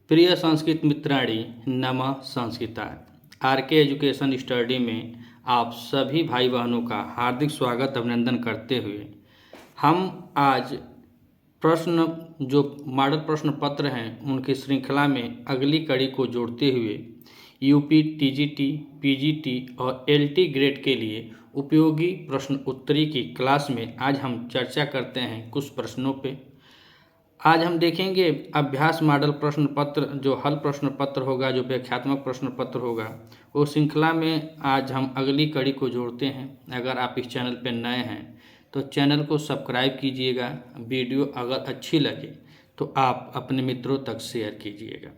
प्रिय संस्कृत मित्राणि नमः संस्कृताय। आरके एजुकेशन स्टडी में आप सभी भाई बहनों का हार्दिक स्वागत अभिनंदन करते हुए हम आज प्रश्न जो मॉडल प्रश्न पत्र हैं उनकी श्रृंखला में अगली कड़ी को जोड़ते हुए यूपी, टीजीटी, पीजीटी और एलटी ग्रेड के लिए उपयोगी प्रश्न उत्तरी की क्लास में आज हम चर्चा करते हैं कुछ प्रश्नों पे। आज हम देखेंगे अभ्यास मॉडल प्रश्न पत्र जो हल प्रश्न पत्र होगा, जो व्याख्यात्मक प्रश्न पत्र होगा, वो श्रृंखला में आज हम अगली कड़ी को जोड़ते हैं। अगर आप इस चैनल पर नए हैं तो चैनल को सब्सक्राइब कीजिएगा। वीडियो अगर अच्छी लगे तो आप अपने मित्रों तक शेयर कीजिएगा।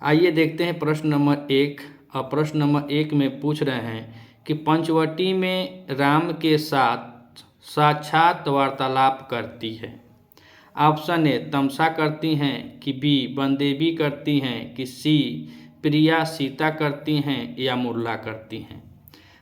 आइए देखते हैं प्रश्न नंबर 1। और प्रश्न नंबर 1 में पूछ रहे हैं कि पंचवटी में राम के साथ साक्षात वार्तालाप करती है। ऑप्शन ए तमसा करती हैं, कि बी बंदेबी करती हैं, कि सी प्रिया सीता करती हैं या मुरला करती हैं।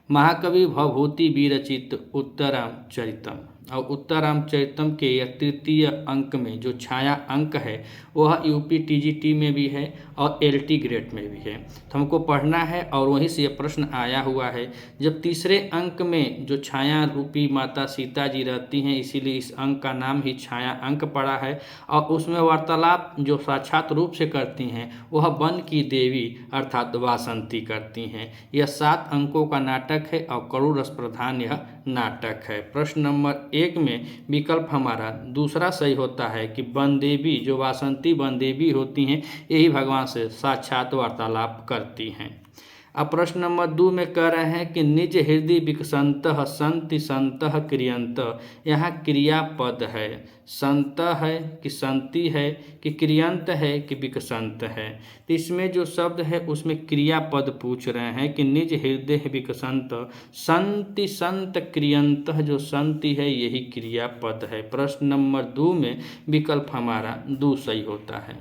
महाकवि भवभूति विरचित उत्तरामचरितम और उत्तरामचरितम के यह तृतीय अंक में जो छाया अंक है वह यूपी टीजीटी में भी है और एलटी ग्रेड में भी है, तो हमको पढ़ना है और वहीं से यह प्रश्न आया हुआ है। जब तीसरे अंक में जो छाया रूपी माता सीता जी रहती हैं, इसीलिए इस अंक का नाम ही छाया अंक पड़ा है। और उसमें वार्तालाप जो साक्षात रूप से करती हैं वह वन की देवी अर्थात वासंती करती हैं। यह 7 अंकों का नाटक है और करुण रस प्रधान यह नाटक है। प्रश्न नंबर 1 में विकल्प हमारा दूसरा सही होता है कि बनदेवी जो वासंती बनदेवी होती हैं यही भगवान से साक्षात वार्तालाप करती हैं। अब प्रश्न नंबर 2 में कह रहे हैं कि निज हृदय विकसंतः संति संतः क्रियंत। यहाँ क्रियापद है, संत है कि संति है कि क्रियंत है कि विकसंत है। तो इसमें जो शब्द है उसमें क्रियापद पूछ रहे हैं कि निज हृदय विकसंत संति संत क्रियंत, जो संति है यही क्रियापद है। प्रश्न नंबर 2 में विकल्प हमारा 2 सही होता है।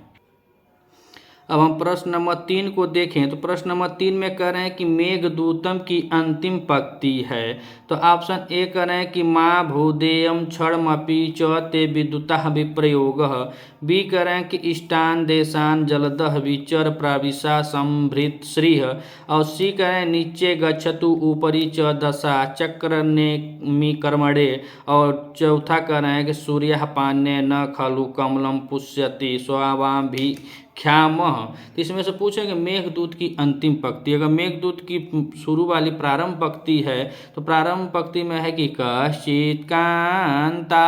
अब हम प्रश्न नंबर 3 को देखें तो प्रश्न नंबर 3 में कह रहे हैं कि मेघदूतम की अंतिम पंक्ति है। तो ऑप्शन ए कह रहे हैं कि माँ भूदेयम क्षणमपि च ते विद्युतः विप्रयोगः। बी कह रहे हैं कि इष्टान देशान जलदः विचर प्राविशा संभृत श्रीः। और सी कह रहे हैं नीचे गच्छतु ऊपरी च दशा चक्र ने कर्मणे। और चौथा कह रहे हैं कि सूर्य पान्य न खलु कमलम पुष्यति स्वावाम भी ख्यामह। तो इसमें से पूछेंगे मेघदूत की अंतिम पंक्ति। अगर मेघदूत की शुरू वाली प्रारंभ पंक्ति है तो प्रारंभ पंक्ति में है कि कश्चित कांता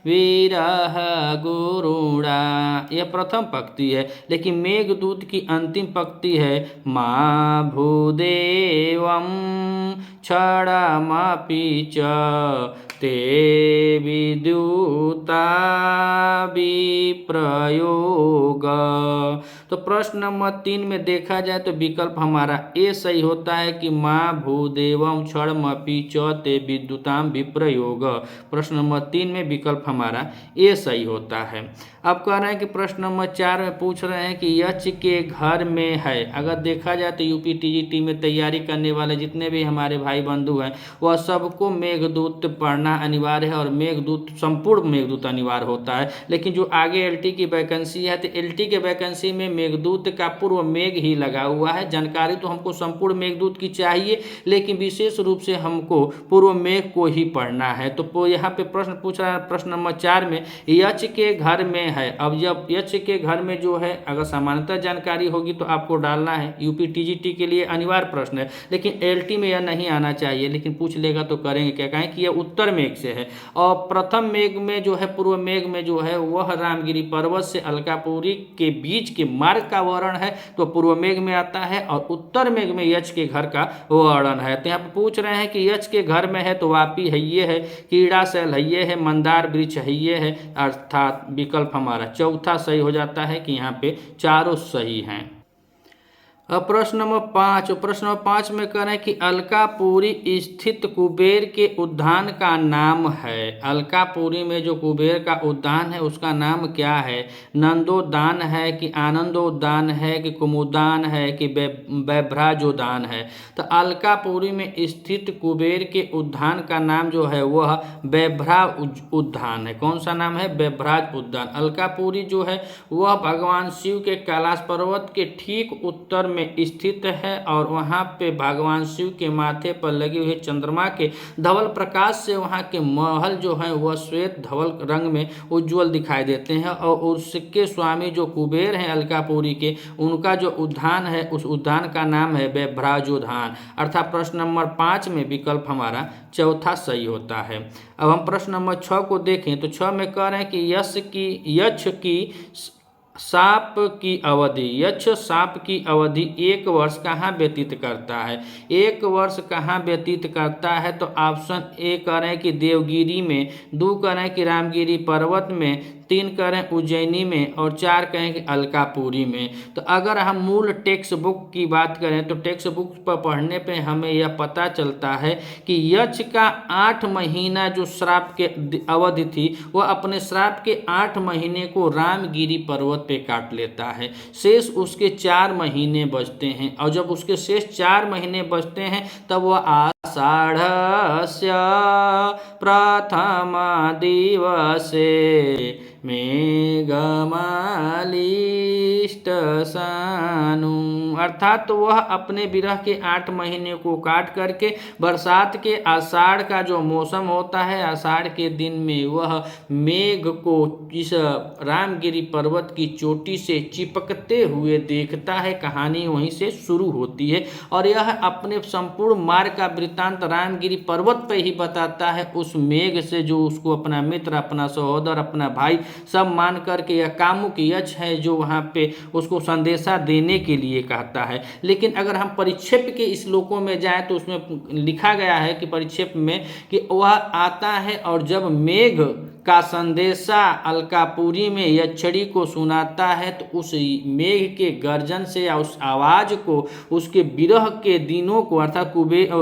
विरह गुरुड़ा, यह प्रथम पंक्ति है। लेकिन मेघदूत की अंतिम पंक्ति है माँ भूदेवम क्षणमपि च ते विद्युता विप्रयोग। तो प्रश्न नंबर 3 में देखा जाए तो विकल्प हमारा ए सही होता है कि माँ भूदेवम क्षणमपि च ते विद्युताम विप्रयोग। प्रश्न नंबर 3 में विकल्प हमारा ए सही होता है। अब कह रहे हैं कि प्रश्न नंबर 4 में पूछ रहे हैं कि यक्ष के घर में है। अगर देखा जाए तो यूपी टीजीटी में तैयारी करने वाले जितने भी हमारे भाई बंधु हैं वह सबको मेघदूत पढ़ना अनिवार्य है और मेघदूत संपूर्ण मेघदूत अनिवार्य होता है। लेकिन जो आगे एलटी की वैकेंसी है तो एलटी के वैकेंसी में मेघदूत का पूर्व मेघ ही लगा हुआ है। जानकारी तो हमको संपूर्ण मेघदूत की चाहिए लेकिन विशेष रूप से हमको पूर्व मेघ को ही पढ़ना है। तो यहाँ पे प्रश्न पूछ रहा है प्रश्न नंबर 4 में यक्ष के घर में है। अब जब यक्ष के घर में जो है अगर सामान्यतः जानकारी होगी तो आपको डालना है, यूपी टीजीटी के लिए अनिवार्य प्रश्न है। लेकिन एलटी में यह नहीं आना चाहिए, लेकिन पूछ लेगा तो करेंगे क्या, कहें कि यह उत्तर मेघ से है। और प्रथम मेघ में जो है पूर्व मेघ में जो है वह रामगिरी पर्वत से अलकापुरी के बीच के मार्ग का वर्णन है तो पूर्व मेघ में आता है। और उत्तर मेघ में यक्ष के घर का वर्णन है। तो यहाँ पे पूछ रहे हैं कि यक्ष के घर में है तो वापी है ये है, कीड़ा शैल है ये है, मंदार वृक्ष है ये है, अर्थात विकल्प हमारा चौथा सही हो जाता है कि यहाँ पे चारों सही हैं। अब प्रश्न नंबर 5 में कह रहे हैं कि अलकापुरी स्थित कुबेर के उद्यान का नाम है। अलकापुरी में जो कुबेर का उद्यान है उसका नाम क्या है? नंदोद्यान है कि आनंदोद्यान है कि कुमुदान है कि बैभ्राजोद्यान है? तो अलकापुरी में स्थित कुबेर के उद्यान का नाम जो है वह बैभ्राज उद्यान है। कौन सा नाम है? बैभ्राज उद्यान। अलकापुरी जो है वह भगवान शिव के कैलाश पर्वत के ठीक उत्तर में स्थित है और वहाँ पे भगवान शिव के माथे पर लगे हुए चंद्रमा के धवल प्रकाश से वहाँ के महल जो हैं वह श्वेत धवल रंग में उज्जवल दिखाई देते हैं। और उसके स्वामी जो कुबेर हैं अलकापुरी के, उनका जो उद्यान है उस उद्यान का नाम है बैभ्राजोद्यान। अर्थात प्रश्न नंबर 5 में विकल्प हमारा चौथा सही होता है। अब हम प्रश्न नंबर 6 को देखें तो 6 में कह रहे हैं कि यक्ष की साप की अवधि 1 वर्ष कहाँ व्यतीत करता है? 1 वर्ष कहाँ व्यतीत करता है? तो ऑप्शन ए कह रहे हैं कि देवगिरी में, 2 कह रहे हैं कि रामगिरी पर्वत में, 3 कह रहे हैं उज्जैनी में और 4 कहें कि अलकापुरी में। तो अगर हम मूल टेक्स्ट बुक की बात करें तो टेक्स्ट बुक पर पढ़ने पे हमें यह पता चलता है कि यक्ष का 8 महीना जो श्राप के अवधि थी वह अपने श्राप के 8 महीने को रामगिरी पर्वत पे काट लेता है। शेष उसके 4 महीने बचते हैं और जब उसके शेष 4 महीने बचते हैं तब वह आषाढ़स्य प्रथम दिवसे मेघमालिष्ट सानु, अर्थात तो वह अपने विरह के 8 महीने को काट करके बरसात के आषाढ़ का जो मौसम होता है, आषाढ़ के दिन में वह मेघ को इस रामगिरी पर्वत की चोटी से चिपकते हुए देखता है। कहानी वहीं से शुरू होती है और यह अपने संपूर्ण मार्ग का वृत्तांत रामगिरी पर्वत पर ही बताता है। उस मेघ से जो उसको अपना मित्र, अपना सहोदर, अपना भाई सब मान करके यह कामुक यक्ष है जो वहाँ पे उसको संदेशा देने के लिए कहता है। लेकिन अगर हम परिक्षेप के श्लोकों में जाएं तो उसमें लिखा गया है कि परिक्षेप में कि वह आता है और जब मेघ का संदेशा अलकापुरी में यक्षिणी को सुनाता है तो उस मेघ के गर्जन से या उस आवाज को उसके विरह के दिनों को अर्थात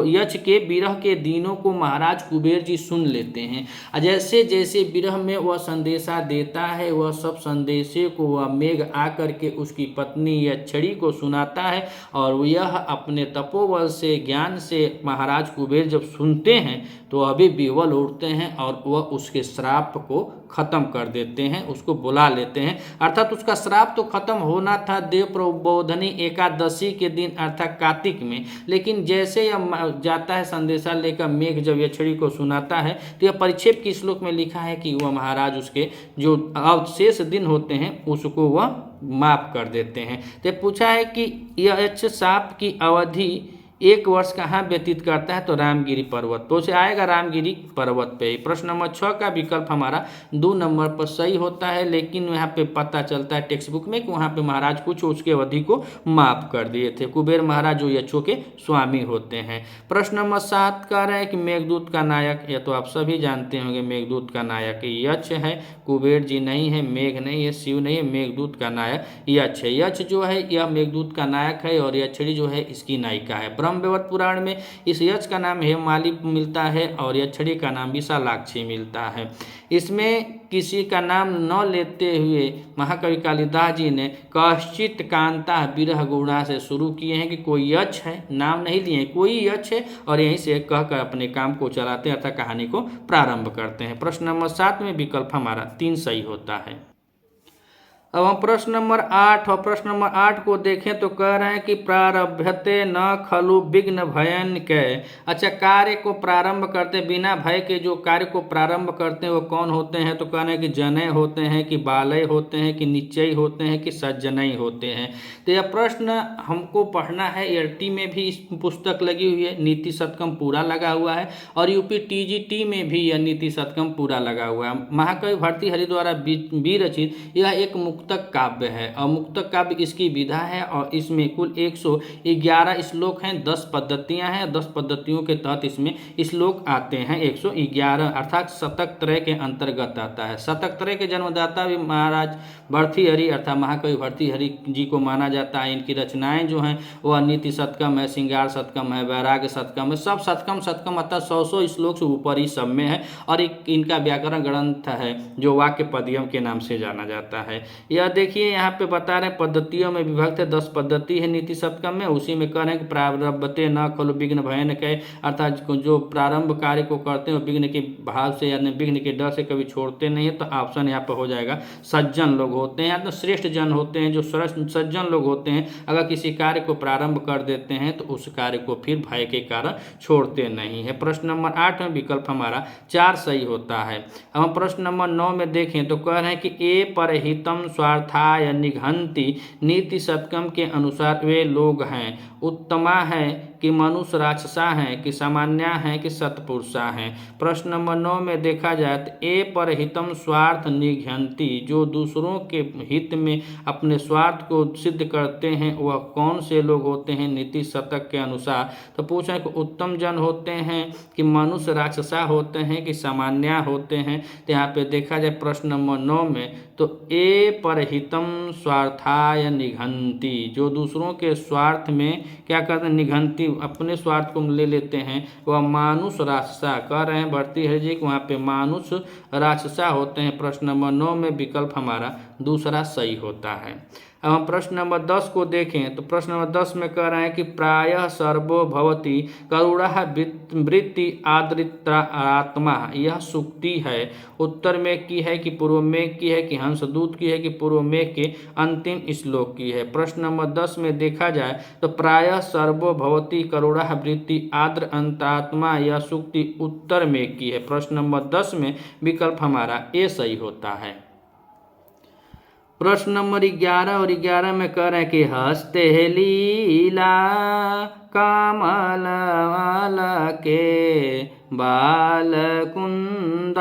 यक्ष के विरह के दिनों को महाराज कुबेर जी सुन लेते हैं। जैसे जैसे विरह में वह संदेशा देता है वह सब संदेशे को वह मेघ आकर के उसकी पत्नी यक्षिणी को सुनाता है और यह अपने तपोबल से ज्ञान से महाराज कुबेर जब सुनते हैं तो अभी विह्वल उठते हैं और वह उसके श्राप को खत्म कर देते हैं, उसको बुला लेते हैं। अर्थात उसका श्राप तो खत्म होना था देव प्रबोधनी एकादशी के दिन अर्थात कार्तिक में, लेकिन जैसे यह जाता है संदेशा लेकर मेघ जब यक्षिणी को सुनाता है तो यह परिक्षेप की श्लोक में लिखा है कि वह महाराज उसके जो अवशेष दिन होते हैं उसको वह माफ कर देते हैं। तो पूछा है कि यह श्राप की अवधि 1 वर्ष कहाँ व्यतीत करता है? तो रामगिरी पर्वत, तो उसे आएगा रामगिरी पर्वत पे ही। प्रश्न नंबर 6 का विकल्प हमारा 2 नंबर पर सही होता है, लेकिन यहाँ पे पता चलता है टेक्स्ट बुक में कि वहाँ पे महाराज कुछ उसके अवधि को माफ कर दिए थे। कुबेर महाराज जो यक्षों के स्वामी होते हैं। प्रश्न नंबर 7 कह रहे हैं कि मेघदूत का नायक, यह तो आप सभी जानते होंगे, मेघदूत का नायक यक्ष है, कुबेर जी नहीं है, मेघ नहीं है, शिव नहीं है, मेघदूत का नायक यक्ष है। यक्ष जो है यह मेघदूत का नायक है और यक्षिणी जो है इसकी नायिका है। ब्रह्मवैवर्त पुराण में इस यक्ष का नाम हेममाली मिलता है और यक्षिणी का नाम विशालाक्षी मिलता है। इसमें किसी का नाम न लेते हुए महाकवि कालिदास जी ने कश्चित कांता विरह गुणा से शुरू किए हैं कि कोई यक्ष है, नाम नहीं लिए, कोई यक्ष है और यहीं से कहकर अपने काम को चलाते हैं अर्थात कहानी को प्रारंभ करते हैं। प्रश्न नंबर 7 में विकल्प हमारा 3 सही होता है। अब हम प्रश्न नंबर 8 और प्रश्न नंबर 8 को देखें तो कह रहे हैं कि प्रारभ्यते न खलु विघ्न भयन के। अच्छा, कार्य को प्रारंभ करते बिना भय के जो कार्य को प्रारंभ करते हैं वो कौन होते हैं? तो कह रहे हैं कि जनय होते हैं कि बालय होते हैं कि निश्चय होते हैं कि सज्जनय होते हैं। तो यह प्रश्न हमको पढ़ना है, ERT में भी इस पुस्तक लगी हुई है, नीति शतकम पूरा लगा हुआ है और यूपी TGT में भी यह नीति शतकम पूरा लगा हुआ है। महाकवि भर्तृहरि द्वारा विरचित यह एक अमुक्तक काव्य है। अमुक्तक काव्य इसकी विधा है और इसमें कुल 111 श्लोक हैं, 10 पद्धतियां हैं। 10 पद्धतियों के तहत इसमें श्लोक आते हैं 111, अर्थात शतक त्रय के अंतर्गत आता है। शतक त्रय के जन्मदाता भी महाराज भर्तृहरि अर्थात महाकवि भर्तृहरि जी को माना जाता है। इनकी रचनाएं जो हैं वह नीति शतकम है, श्रृंगार शतकम है, वैराग्य शतकम है, सब शतकम शतकम अर्थात 100 श्लोक से ऊपर ही सब में है। और एक इनका व्याकरण ग्रंथ है जो वाक्य पद्यम के नाम से जाना जाता है। यह देखिए यहाँ पे बता रहे हैं पद्धतियों में विभक्त है, 10 पद्धति है नीति शतकम में। उसी में कह रहे हैं कि प्रारब्धते न खलु विघ्न भयन के, अर्थात जो प्रारंभ कार्य को करते हैं विघ्न के भाव से यानी विघ्न के डर से कभी छोड़ते नहीं है। तो ऑप्शन यहाँ पर हो जाएगा सज्जन लोग होते हैं या तो श्रेष्ठ जन होते हैं। जो सज्जन लोग होते हैं अगर किसी कार्य को प्रारंभ कर देते हैं तो उस कार्य को फिर भय के कारण छोड़ते नहीं है। प्रश्न नंबर 8 में विकल्प हमारा 4 सही होता है। अब हम प्रश्न नंबर 9 में देखें तो कह रहे हैं कि ए परहितम स्वार्थाय निघंति नीति शतकम के अनुसार वे लोग हैं उत्तमा है कि मनुष्य राक्षसा हैं कि सामान्या हैं कि सत्पुरुषा हैं। प्रश्न नंबर 9 में देखा जाए तो ए परहितम स्वार्थ निघंति, जो दूसरों के हित में अपने स्वार्थ को सिद्ध करते हैं वह कौन से लोग होते हैं नीति शतक के अनुसार। तो पूछा कि उत्तम जन होते हैं कि मनुष्य राक्षसा होते हैं कि सामान्या होते हैं। तो यहाँ पे देखा जाए प्रश्न नंबर 9 में तो ए परहितम स्वार्थाय निघंति, जो दूसरों के स्वार्थ में क्या करते हैं निघंति अपने स्वार्थ को ले लेते हैं वह मानुष राक्षसा। कह रहे हैं भर्तृहरि जी वहाँ पे मानुष राक्षसा होते हैं। प्रश्न नंबर 9 में विकल्प हमारा दूसरा सही होता है। अब हम प्रश्न नंबर 10 को देखें तो प्रश्न नंबर 10 में कह रहे हैं कि प्रायः सर्वो भवति करुणा वृत्ति आदृत्रात्मा, यह सूक्ति है। उत्तर में की है कि पूर्व में की है कि हंसदूत की है कि पूर्व में के अंतिम श्लोक की है। प्रश्न नंबर 10 में देखा जाए तो प्रायः सर्वो भवति करुणा वृत्ति आद्र अंतरात्मा, यह सूक्ति उत्तर में की है। प्रश्न नंबर 10 में विकल्प हमारा ए सही होता है। प्रश्न नंबर 11 और 11 में कह रहे हैं कि हस्ते लीला कमल के बाल कुंदानुविदम,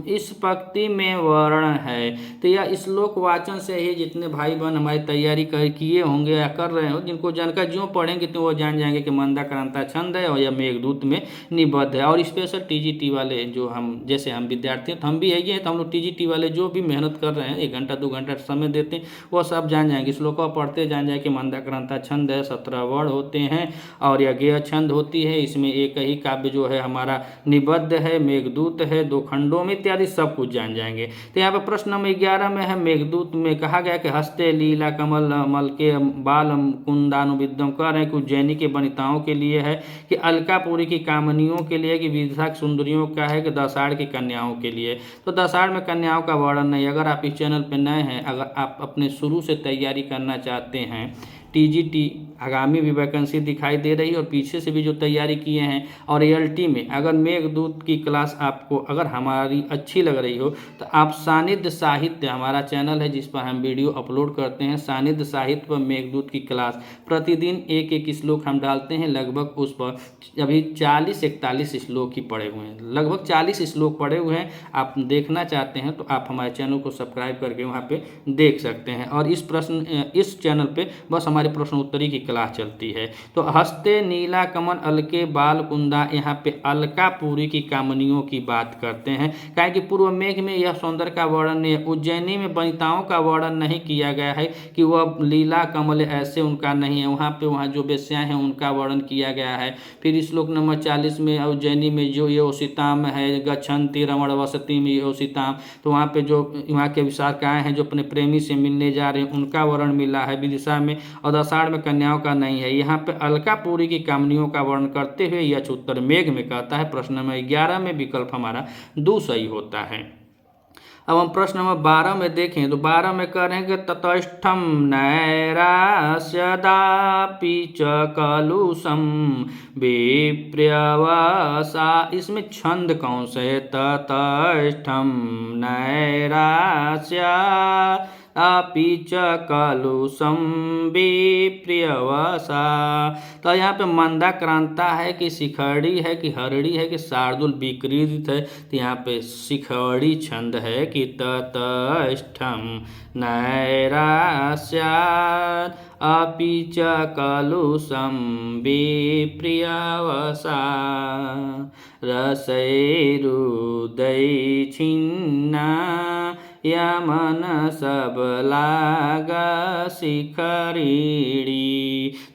इस पंक्ति में वर्ण है। तो यह श्लोक वाचन से ही जितने भाई बहन हमारी तैयारी किए होंगे या कर रहे हो, जिनको जानकर जो पढ़ेंगे तो वो जान जाएंगे कि मंदाक्रांता छंद है और यह मेघदूत में निबद्ध है। और स्पेशल टीजीटी वाले जो हम जैसे हम विद्यार्थी हैं तो हम भी यही हैं, तो हम लोग टीजीटी वाले जो भी मेहनत कर रहे हैं 1 घंटा 2 घंटा समय देते हैं वो सब जान जाएंगे। श्लोक पढ़ते जान जाए कि मंदाक्रांता छंद है, 17 वर्ण होते हैं और यह गेय छंद होती है। इसमें एक ही काव्य जो है हमारा निबद्ध है, मेघदूत है 2 खंडों में इत्यादि सब कुछ जान जाएंगे। तो यहाँ पे प्रश्न नंबर 11 में है मेघदूत में कहा गया कि हस्ते लीला कमल मल के बाल कुंदानुविदम, कह रहे हैं कि उज्जैनी के वनिताओं के लिए है कि अलकापुरी की कामनियों के लिए कि विदिशा सुंदरियों का है कि दसाड़ की कन्याओं के लिए। तो दसाड़ में कन्याओं का वर्णन नहीं। अगर आप इस चैनल पर नए हैं, अगर आप अपने शुरू से तैयारी करना चाहते हैं टीजीटी आगामी भी वैकेंसी दिखाई दे रही है और पीछे से भी जो तैयारी किए हैं और एएलटी में अगर मेघदूत की क्लास आपको अगर हमारी अच्छी लग रही हो तो आप सानिध्य साहित्य हमारा चैनल है जिस पर हम वीडियो अपलोड करते हैं, सानिध्य साहित्य पर मेघदूत की क्लास प्रतिदिन एक श्लोक हम डालते हैं। लगभग उस पर अभी 40-41 श्लोक ही पड़े हुए हैं, लगभग 40 श्लोक पड़े हुए हैं। आप देखना चाहते हैं तो आप हमारे चैनल को सब्सक्राइब करके वहाँ पे देख सकते हैं। और इस चैनल पे बस हमारे प्रश्न उत्तरी की क्लास चलती है। तो हस्ते नीला कमल अलके बाल कुंदा, यहाँ पे अलकापुरी की कामनियों की बात करते हैं। क्या कि पूर्व मेघ में यह सौंदर्य का वर्णन नहीं है, उज्जैनी में वनिताओं का वर्णन नहीं किया गया है कि वह लीला कमल ऐसे उनका नहीं है। वहाँ जो वेश्याएं हैं उनका वर्णन किया गया है। फिर श्लोक नंबर 40 में उज्जैनी में जो योषिताम है गच्छन्ति रमण वसती में योषिताम, तो वहाँ पे जो वहाँ के विशाखाएँ हैं जो अपने प्रेमी से मिलने जा रहे हैं उनका वर्णन मिला है विदिशा में, और दसाड़ में कन्याओं का नहीं है। यहाँ पे अलकापुरी की कामनियों का वर्णन करते हुए यह उत्तर मेघ में कहता है। प्रश्न नंबर 11 में विकल्प हमारा 2 सही होता है। अब हम प्रश्न नंबर 12 में देखें तो 12 में कह रहे हैं कि ततस्थम नैरास्यदापि च कलुषम विप्र्यवसा, इसमें छंद कौन सा है? ततस्थम नैरास्य अपि च कलुषम विप्र्यवसा। तो यहाँ पे मंदाक्रांता है कि शिखड़ी है कि हरड़ी है कि शार्दुल विकृत है? तो यहाँ पे शिखड़ी छंद है कि कि ततस्थं नैरास्यात् अपि च कलुषं विप्रियवसा रसैरुदैच्छिन्ना यमन सबलागशिखरिणी।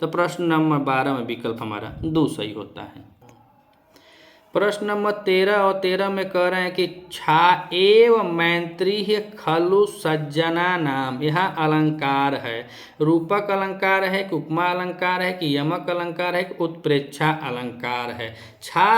तो प्रश्न नंबर 12 में विकल्प हमारा 2 सही होता है। प्रश्न नंबर 13 और 13 में कह रहे हैं कि छा एव मैत्रीय खलु सज्जना नाम। यहाँ अलंकार है, रूपक अलंकार है कि उपमा अलंकार है कि यमक अलंकार है कि उत्प्रेक्षा अलंकार है। छा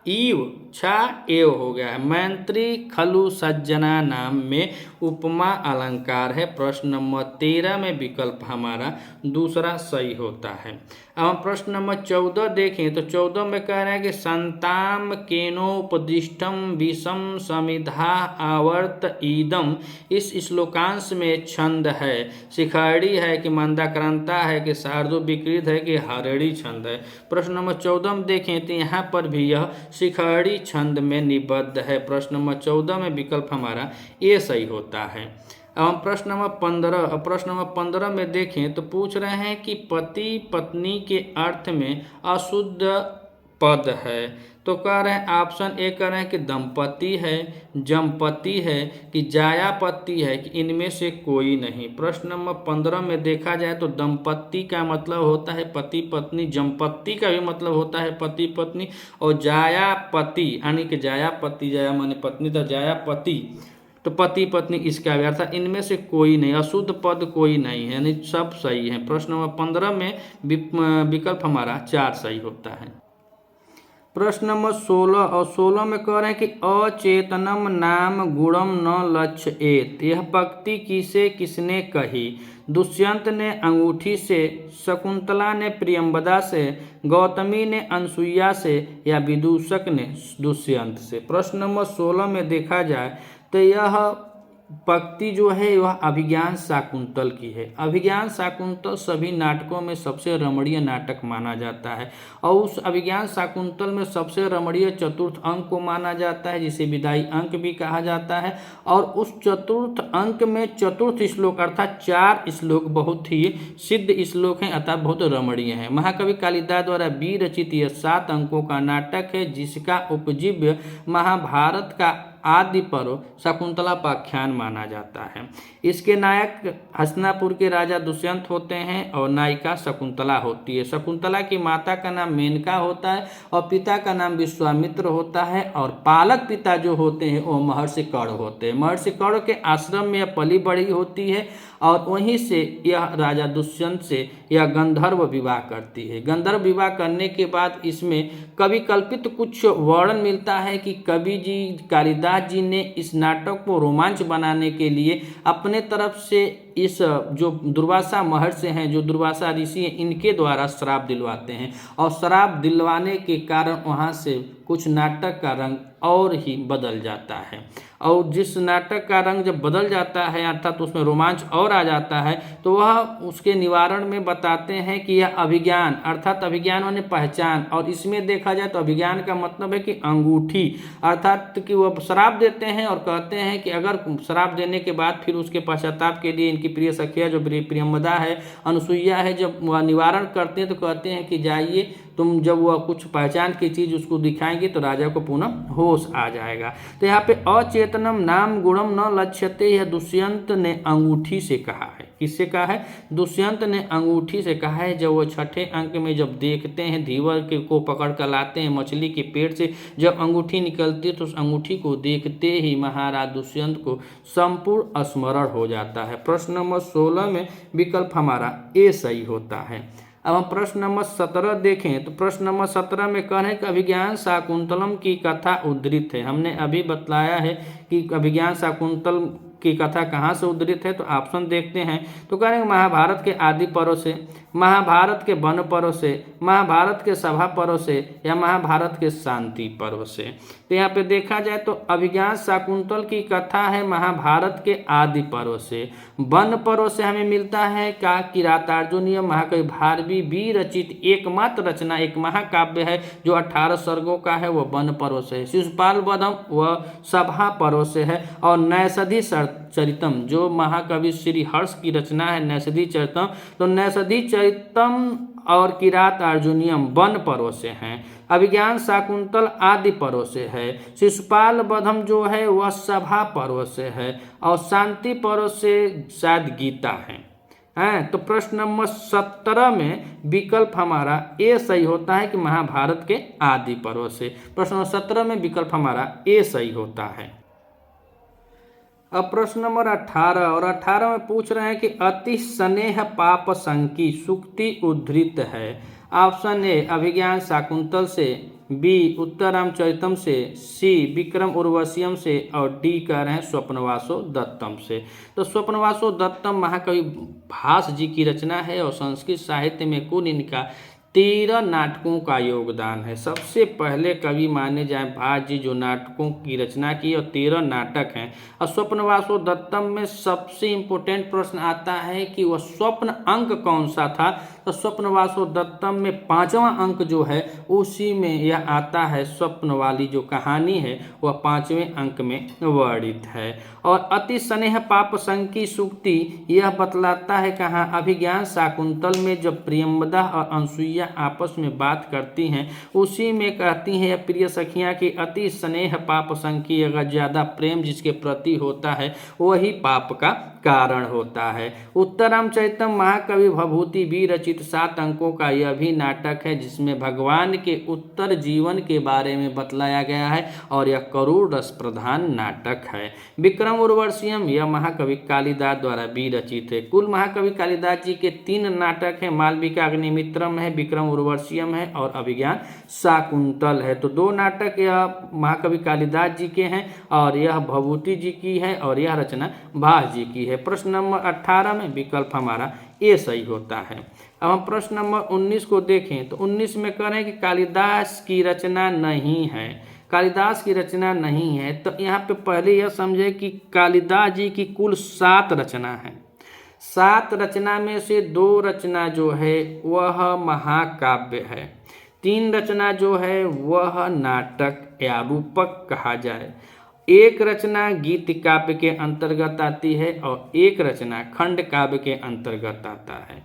एव हो गया है। मैत्री खलु सज्जना नाम में उपमा अलंकार है। प्रश्न नंबर 13 में विकल्प हमारा दूसरा सही होता है। अब हम प्रश्न नंबर 14 देखें तो 14 में कह रहे हैं कि संताम केनोपदिष्टम विषम समिधा आवर्त ईदम। इस श्लोकांश में छंद है, शिखरड़ी है कि मंदाक्रांता है कि शार्दूल विकृत है कि हरड़ी छंद है। प्रश्न नंबर 14 में देखें तो यहाँ पर भी यह शिखरड़ी छंद में निबद्ध है। प्रश्न नंबर 14 में विकल्प हमारा ए सही होता है। अब हम प्रश्न नंबर 15 में देखें तो पूछ रहे हैं कि पति पत्नी के अर्थ में अशुद्ध पद है। तो कह रहे हैं ऑप्शन ए कह रहे हैं कि दंपति है, जमपति है कि जायापति है कि इनमें से कोई नहीं। प्रश्न नंबर 15 में देखा जाए तो दंपति का मतलब होता है पति पत्नी, जमपति का भी मतलब होता है पति पत्नी, और जायापति यानी कि जायापति, जाया माने पत्नी तो जायापति तो पति पत्नी इसका भी अर्थात इनमें से कोई नहीं, अशुद्ध पद कोई नहीं है, यानी सब सही है। प्रश्न नंबर 15 में विकल्प हमारा 4 सही होता है। प्रश्न नंबर 16 और 16 में कह रहे हैं कि अचेतनम नाम गुणम न लक्ष्येत। यह पंक्ति किसे किसने कही? दुष्यंत ने अंगूठी से, शकुंतला ने प्रियंवदा से, गौतमी ने अनसुईया से या विदूषक ने दुष्यंत से। प्रश्न नंबर 16 में देखा जाए तो यह पंक्ति जो है वह अभिज्ञान शाकुंतल की है। अभिज्ञान शाकुंतल सभी नाटकों में सबसे रमणीय नाटक माना जाता है और उस अभिज्ञान शाकुंतल में सबसे रमणीय चतुर्थ अंक को माना जाता है, जिसे विदाई अंक भी कहा जाता है। और उस चतुर्थ अंक में चतुर्थ श्लोक अर्थात 4 श्लोक बहुत ही सिद्ध श्लोक हैं, अर्थात बहुत रमणीय है। महाकवि कालिदास द्वारा विरचित यह 7 अंकों का नाटक है, जिसका उपजीव्य महाभारत का आदि पर्व शकुंतलापाख्यान माना जाता है। इसके नायक हस्तिनापुर के राजा दुष्यंत होते हैं और नायिका शकुंतला होती है। शकुंतला की माता का नाम मेनका होता है और पिता का नाम विश्वामित्र होता है, और पालक पिता जो होते हैं वो महर्षि कर्ण होते हैं। महर्षि कर्ण के आश्रम में यह पली बड़ी होती है और वहीं से यह राजा दुष्यंत से यह गंधर्व विवाह करती है। गंधर्व विवाह करने के बाद इसमें कवि कल्पित कुछ वर्णन मिलता है कि कवि जी कालिदास जी ने इस नाटक को रोमांच बनाने के लिए अपने तरफ से इस जो दुर्वासा महर्षि हैं, जो दुर्वासा ऋषि हैं, इनके द्वारा श्राप दिलवाते हैं और श्राप दिलवाने के कारण वहाँ से कुछ नाटक का रंग और ही बदल जाता है। और जिस नाटक का रंग जब बदल जाता है अर्थात उसमें रोमांच और आ जाता है, तो वह उसके निवारण में बताते हैं कि यह अभिज्ञान अर्थात अभिज्ञान माने पहचान, और इसमें देखा जाए तो अभिज्ञान का मतलब है कि अंगूठी, अर्थात कि वह श्राप देते हैं और कहते हैं कि अगर श्राप देने के बाद फिर उसके पश्चाताप के लिए इनकी प्रिय सखिया जो प्रियंवदा है, अनसुईया है, जब वह निवारण करते हैं तो कहते हैं कि जाइए तुम, जब वह कुछ पहचान की चीज़ उसको दिखाएंगे तो राजा को पुनः होश आ जाएगा। तो यहाँ पे अचेतनम नाम गुणम न लक्ष्यते, यह दुष्यंत ने अंगूठी से कहा है। किससे कहा है? दुष्यंत ने अंगूठी से कहा है। जब वो 6ठे अंक में जब देखते हैं धीवर के को पकड़ कर लाते हैं मछली के पेट से, जब अंगूठी निकलती है तो उस अंगूठी को देखते ही महाराज दुष्यंत को संपूर्ण स्मरण हो जाता है। प्रश्न नंबर 16 में विकल्प हमारा ए सही होता है। अब हम प्रश्न नंबर 17 देखें तो प्रश्न नंबर 17 में कह रहे हैं कि अभिज्ञान शाकुंतलम की कथा उद्धृत है। हमने अभी बतलाया है कि अभिज्ञान शाकुंतल की कथा कहाँ से उद्धृत है, तो ऑप्शन देखते हैं। तो करेंगे महाभारत के आदि पर्व से, महाभारत के वन पर्व से, महाभारत के सभा पर्व से, या महाभारत के शांति पर्व से। तो यहाँ पे देखा जाए तो अभिज्ञान शाकुंतल की कथा है महाभारत के आदि पर्व से। वन पर्व से हमें मिलता है का किरातार्जुनीय महाकवि भारवी विरचित एकमात्र रचना, एक महाकाव्य है जो 18 सर्गों का है, वह वन पर्व से है। शिशुपाल वधम वह सभा पर्व से है। और नैषधि चरितम जो महाकवि श्री हर्ष की रचना है नैषधि चरितम, तो नैषधि चरितम और किरात अर्जुनियम वन पर्व से हैं। अभिज्ञान शाकुंतल आदि पर्व से है। शिशुपाल वधम जो है वह सभा पर्व से है। और शांति पर्व से शायद गीता है। तो प्रश्न नंबर 17 में विकल्प हमारा ए सही होता है कि महाभारत के आदि पर्व से। प्रश्न नंबर 17 में विकल्प हमारा ए सही होता है। अब प्रश्न नंबर 18 और 18 में पूछ रहे हैं कि अति स्नेह पाप संकी सूक्ति उद्धृत है। ऑप्शन ए अभिज्ञान शाकुंतल से, बी उत्तरामचरितम से, सी विक्रम उर्वशियम से, और डी कह रहे हैं स्वप्नवासो दत्तम से। तो स्वप्नवासो दत्तम महाकवि भास जी की रचना है और संस्कृत साहित्य में कुल इनका 13 नाटकों का योगदान है। सबसे पहले कवि माने जाए भास जी जो नाटकों की रचना की, और 13 नाटक हैं। और स्वप्नवासो दत्तम में सबसे इम्पोर्टेंट प्रश्न आता है कि वह स्वप्न अंक कौन सा था। तो स्वप्नवासो दत्तम में 5वां अंक जो है उसी में यह आता है। स्वप्न वाली जो कहानी है वह 5वें अंक में वर्णित है। और अति स्नेह पाप संकी सूक्ति यह बतलाता है कहाँ, अभिज्ञान शाकुंतल में जब प्रियंवदा और अनसुईया आपस में बात करती हैं उसी में कहती हैं प्रिय सखियाँ कि अति स्नेह पाप संकी, अगर ज़्यादा प्रेम जिसके प्रति होता है वही पाप का कारण होता है। उत्तरामचरितम महाकवि भभूति विरचित 7 अंकों का यह भी नाटक है जिसमें भगवान के उत्तर जीवन के बारे में बतलाया गया है और यह करुण रस प्रधान नाटक है। विक्रम उर्वशियम यह महाकवि कालिदास द्वारा विरचित है। कुल महाकवि कालिदास जी के 3 नाटक हैं, मालविका अग्निमित्रम है, विक्रम उर्वशियम है और अभिज्ञान शाकुंतल है। तो 2 नाटक यह महाकवि कालिदास जी के हैं और यह भभूति जी की है और यह रचना भास जी की है। प्रश्न नंबर 18 में विकल्प हमारा ए सही होता है। अब हम प्रश्न नंबर 19 को देखें तो 19 में कह रहे हैं कि कालिदास की रचना नहीं है। कालिदास की रचना नहीं है तो यहाँ पे पहले यह समझे कि कालिदास जी की कुल 7 रचना है। 7 रचना में से 2 रचना जो है वह महाकाव्य है, 3 रचना जो है वह नाटक या रूपक कहा जाए, 1 रचना गीत काव्य के अंतर्गत आती है और 1 रचना खंड काव्य के अंतर्गत आता है।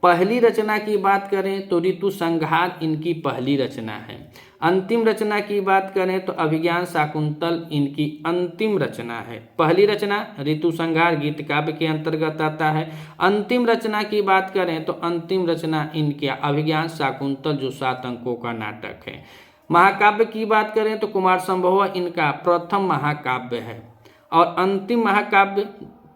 पहली रचना की बात करें तो ऋतु संहार इनकी पहली रचना है। अंतिम रचना की बात करें तो अभिज्ञान शाकुंतल इनकी अंतिम रचना है। पहली रचना ऋतु संहार गीत काव्य के अंतर्गत आता है। अंतिम रचना की बात करें तो अंतिम रचना इनके अभिज्ञान शाकुंतल जो 7 अंकों का नाटक है। महाकाव्य की बात करें तो कुमार संभव इनका प्रथम महाकाव्य है और अंतिम महाकाव्य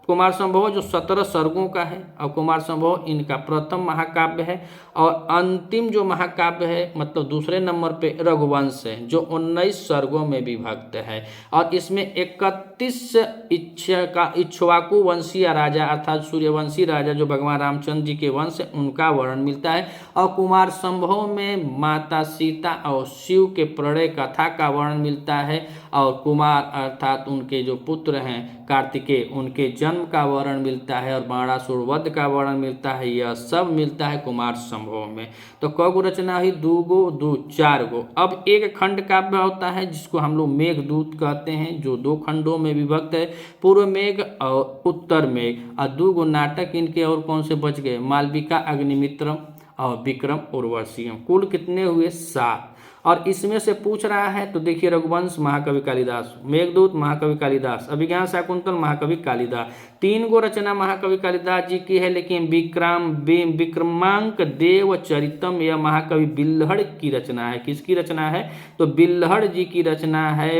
कुमार संभव जो 17 सर्गों का है और कुमार संभव इनका प्रथम महाकाव्य है। और अंतिम जो महाकाव्य है मतलब दूसरे नंबर पे रघुवंश है जो 19 सर्गों में विभक्त है और इसमें 31 इक्ष्वाकु वंशीय राजा अर्थात सूर्यवंशी राजा जो भगवान रामचंद्र जी के वंश है उनका वर्णन मिलता है। और कुमार संभव में माता सीता और शिव के प्रणय कथा का वर्णन मिलता है और कुमार अर्थात उनके जो पुत्र हैं कार्तिकेय उनके जन्म का वर्णन मिलता है और बाणासुर वध का वर्णन मिलता है। यह सब मिलता है कुमार संभव में। तो कगो रचना हुई 2 गो 2 4 गो। अब एक खंड काव्य होता है जिसको हम लोग मेघदूत कहते हैं जो 2 खंडों में विभक्त है, पूर्व मेघ और उत्तर मेघ। और 2 गो नाटक इनके और कौन से बच गए, मालविका अग्निमित्रम और विक्रम उर्वशियम। कुल कितने हुए 7। और इसमें से पूछ रहा है तो देखिए रघुवंश महाकवि कालिदास, मेघदूत महाकवि कालिदास, अभिज्ञान शाकुंतल महाकवि कालिदास। 3 गो रचना महाकवि कालिदास जी की है लेकिन विक्रमांक देव चरितम यह महाकवि बिल्हड़ की रचना है। किसकी रचना है तो बिल्हड़ जी की रचना है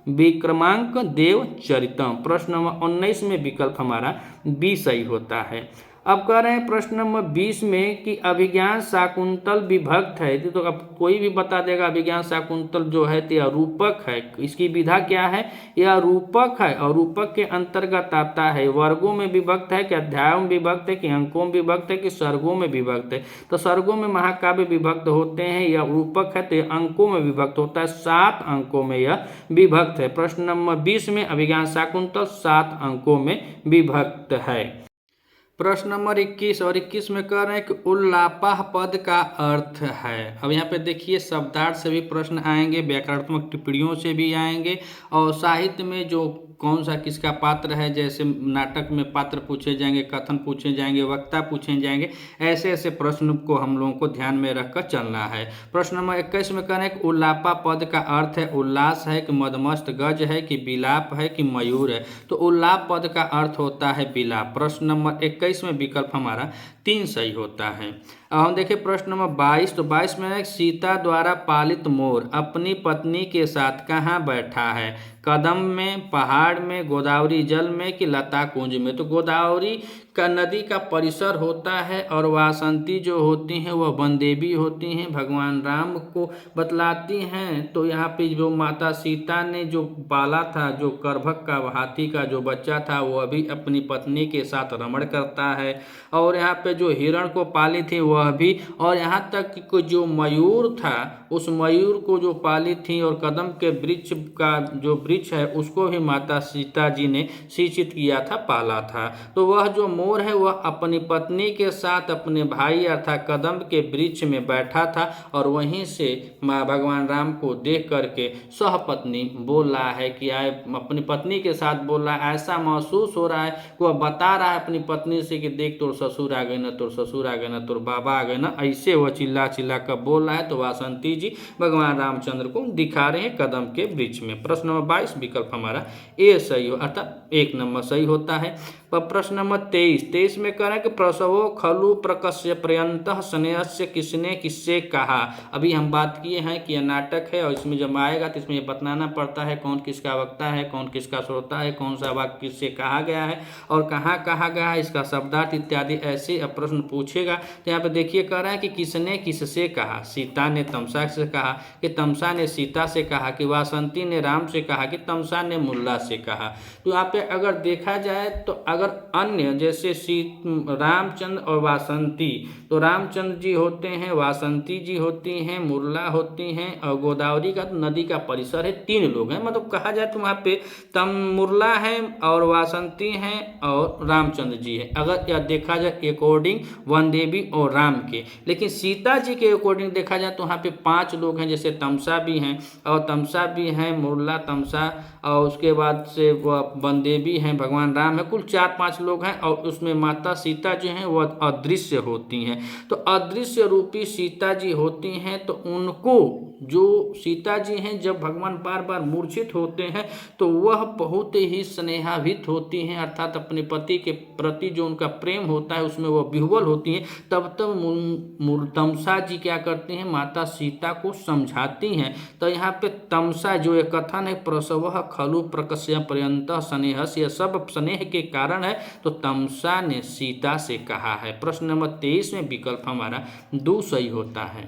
विक्रमांक देव चरितम। प्रश्न नंबर 19 में विकल्प हमारा बी सही होता है। अब कह रहे हैं प्रश्न नंबर 20 में कि अभिज्ञान शाकुंतल विभक्त है, तो अब कोई भी बता देगा अभिज्ञान शाकुंतल जो है तो यह रूपक है। इसकी विधा क्या है, यह रूपक है और रूपक के अंतर्गत आता है। वर्गों में विभक्त है कि अध्यायों में विभक्त है कि अंकों में विभक्त है कि सर्गों में विभक्त है। तो सर्गों में महाकाव्य विभक्त होते हैं, यह रूपक है तो यह अंकों में विभक्त होता है, 7 अंकों में यह विभक्त है। प्रश्न नंबर 20 में अभिज्ञान शाकुंतल 7 अंकों में विभक्त है। प्रश्न नंबर 21 और 21 में कह रहे हैं कि उल्लापह पद का अर्थ है। अब यहाँ पे देखिए शब्दार्थ से भी प्रश्न आएंगे, व्याकरणात्मक टिप्पणियों से भी आएंगे और साहित्य में जो कौन सा किसका पात्र है, जैसे नाटक में पात्र पूछे जाएंगे, कथन पूछे जाएंगे, वक्ता पूछे जाएंगे, ऐसे ऐसे प्रश्न को हम लोगों को ध्यान में रखकर चलना है। प्रश्न नंबर 21 में कह रहे हैं कि उल्लापा पद का अर्थ है उल्लास है कि मदमस्त गज है कि विलाप है कि मयूर है। तो उल्लाप पद का अर्थ होता है विलाप। प्रश्न नंबर 21 में विकल्प हमारा 3 सही होता है। अब हम देखें प्रश्न नंबर 22, तो 22 में सीता द्वारा पालित मोर अपनी पत्नी के साथ कहाँ बैठा है, कदम में, पहाड़ में, गोदावरी जल में कि लता कुंज में। तो गोदावरी का नदी का परिसर होता है और वासंती जो होती हैं वह वन देवी होती हैं, भगवान राम को बतलाती हैं। तो यहाँ पे जो माता सीता ने जो पाला था, जो करभक का हाथी का जो बच्चा था, वह भी अपनी पत्नी के साथ रमण करता है। और यहाँ पे जो हिरण को पाली थी वह भी, और यहाँ तक कि जो मयूर था उस मयूर को जो पाली थी, और कदम के वृक्ष का जो वृक्ष है उसको भी माता सीता जी ने सिंचित किया था, पाला था। तो वह जो मोर है वह अपनी पत्नी के साथ अपने भाई अर्थात कदम के वृक्ष में बैठा था और वहीं से माँ भगवान राम को देख करके सहपत्नी बोल रहा है कि आए, अपनी पत्नी के साथ बोल रहा है, ऐसा महसूस हो रहा है, वह बता रहा है अपनी पत्नी से कि देख तोर ससुर आ गए ना, तोर ससुर आ गए ना, तोर बाबा आ गए ना, ऐसे वह चिल्ला चिल्ला कर बोल रहा है। तो वासंती जी भगवान रामचंद्र को दिखा रहे हैं कदम के वृक्ष में। प्रश्न नंबर 22 विकल्प हमारा ए सही हो, अर्थात 1 नंबर सही होता है। प्रश्न नंबर 23 में कह रहे हैं कि प्रसवो खलु प्रकस्य पर्यंतः स्नेहस्य किसने किससे कहा। अभी हम बात किए हैं कि यह नाटक है और इसमें जब आएगा तो इसमें ये बताना पड़ता है कौन किसका वक्ता है, कौन किसका श्रोता है, कौन सा वाक्य किससे कहा गया है और कहाँ कहा गया है, इसका शब्दार्थ इत्यादि ऐसे प्रश्न पूछेगा। तो यहाँ पे देखिए कह रहा है कि किसने किससे कहा। सीता ने तमसा से कहा कि तमसा ने सीता से कहा, कि वासंती ने राम से कहा, कि तमसा ने मुल्ला से कहा। तो यहाँ पे अगर देखा जाए तो अगर अन्य जैसे रामचंद्र और वासंती, तो रामचंद्र जी होते हैं, वासंती जी होती हैं, मुल्ला होती हैं और गोदावरी का तो नदी का परिसर है, 3 लोग हैं। मतलब कहा जाए तो वहाँ पे मुल्ला है और वासंती हैं और रामचंद्र जी है, अगर यह देखा जाए अकॉर्डिंग वन देवी और राम के। लेकिन सीता जी के अकॉर्डिंग देखा जाए तो वहाँ पे 5 लोग हैं, जैसे तमसा भी हैं और तमसा भी हैं, मुल्ला तमसा और उसके बाद से वह वन देवी हैं, भगवान राम है, कुल 4-5 लोग हैं। और उसमें माता सीता जो हैं वह अदृश्य होती हैं। तो अदृश्य रूपी सीता जी होती हैं, तो उनको जो सीता जी हैं जब भगवान बार बार मूर्छित होते हैं तो वह बहुत ही स्नेहाभित होती हैं, अर्थात अपने पति के प्रति जो उनका प्रेम होता है उसमें वह विह्वल होती हैं। तब तमसा जी क्या करती हैं, माता सीता को समझाती हैं। तो यहाँ पे तमसा जो एक कथन है प्रसवः खलु प्रकस्य पर्यंतः स्नेहस्य, यह सब स्नेह के कारण है। तो तमसा ने सीता से कहा है। प्रश्न नंबर 23 में विकल्प हमारा 2 सही होता है।